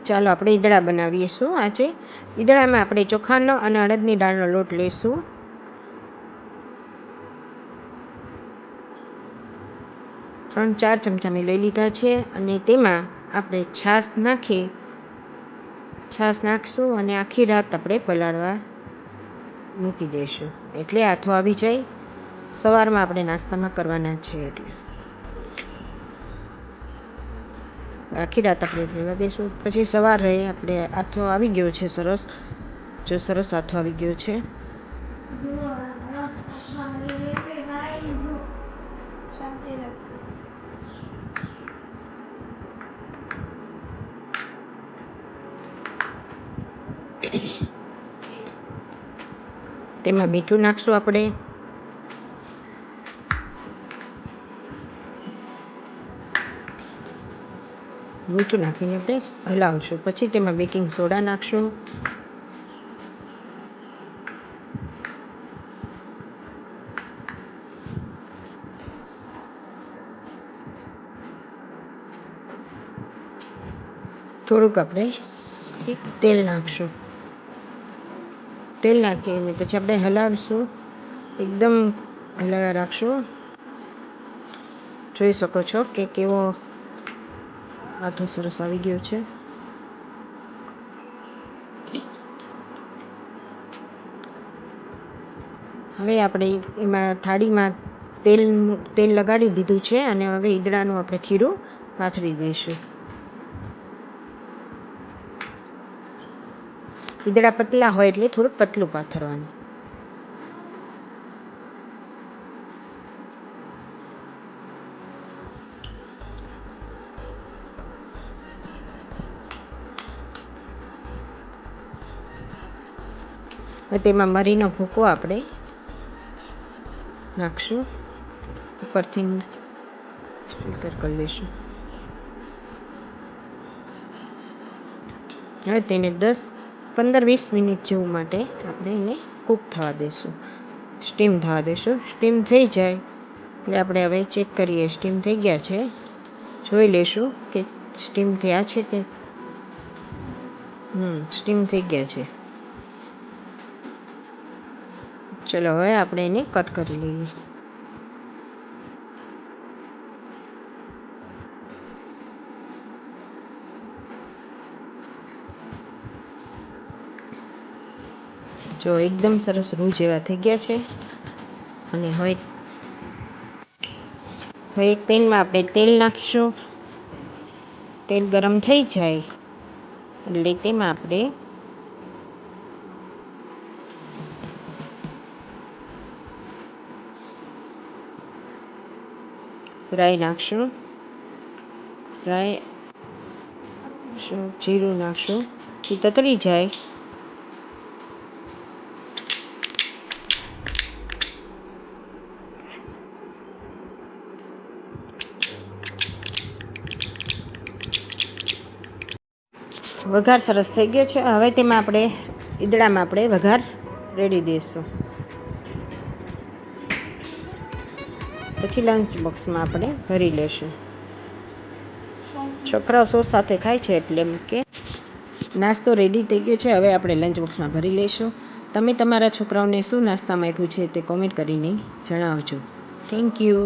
ચાલો આપણે ઈદડા બનાવીશું. આજે ઈદડામાં આપણે ચોખાનો અને અડદની દાળનો લોટ લઈશું. ત્રણ 4 ચમચા મેં લઈ લીધા છે અને તેમાં આપણે છાશ નાખીશું અને આખી રાત આપણે પલાળવા મૂકી દઈશું, એટલે આથો આવી જાય. સવારમાં આપણે નાસ્તામાં કરવાના છે, એટલે આખી રાત આપણે ભેગા દઈશું. પછી સવારે આપણે આથો આવી ગયો છે સરસ, જો સરસ આથો આવી ગયો છે. તેમાં મીઠું નાખશું આપણે. મીઠું નાખીને આપણે હલાવશું. પછી તેમાં બેકિંગ સોડા નાખશું. થોડુંક આપણે તેલ નાખશું. તેલ નાખીને પછી આપણે હલાવીશું, એકદમ હલાવ્યા રાખશું. જોઈ શકો છો કે કેવો આથો સરસ આવી ગયો છે. હવે આપણે એમાં થાળીમાં તેલ લગાડી દીધું છે અને હવે ઈદડાનું આપણે ખીરું પાથરી દઈશું. ઈદડા પતલા હોય એટલે થોડુંક પતલું પાથરવાનું. તેમાં મરીનો ભૂકો આપણે નાખશું, ઉપરથી સ્પ્રિંકલ કરી લઈશું. હવે તેને 15-20 મિનિટ જેવું માટે આપણે એને કૂક થવા દઈશું, સ્ટીમ થવા દઈશું. સ્ટીમ થઈ જાય એટલે આપણે હવે ચેક કરીએ. સ્ટીમ થઈ ગયા છે, જોઈ લઈશું કે સ્ટીમ થયા છે કે સ્ટીમ થઈ ગયા છે. ચલો હવે આપણે એને કટ કરી લઈએ. જો એકદમ સરસ રૂ જેવા થઈ ગયા છે. અને હવે એક પેનમાં આપણે તેલ નાખીશું. તેલ ગરમ થઈ જાય એટલે તેમાં આપણે રાઈ નાખશું. જીરું નાખશું. એ તતરી જાય વઘાર સરસ થઈ ગયો છે. હવે તેમાં આપણે ઈદડામાં આપણે વઘાર રેડી દઈશું. પછી લંચ બોક્સમાં આપણે ભરી લેશું. છોકરાઓ સોસ સાથે ખાય છે એટલે એમ કે નાસ્તો રેડી થઈ ગયો છે. હવે આપણે લંચ બોક્સમાં ભરી લઈશું. તમે તમારા છોકરાઓને શું નાસ્તામાં આપ્યું છે તે કોમેન્ટ કરીને જણાવજો. Thank you.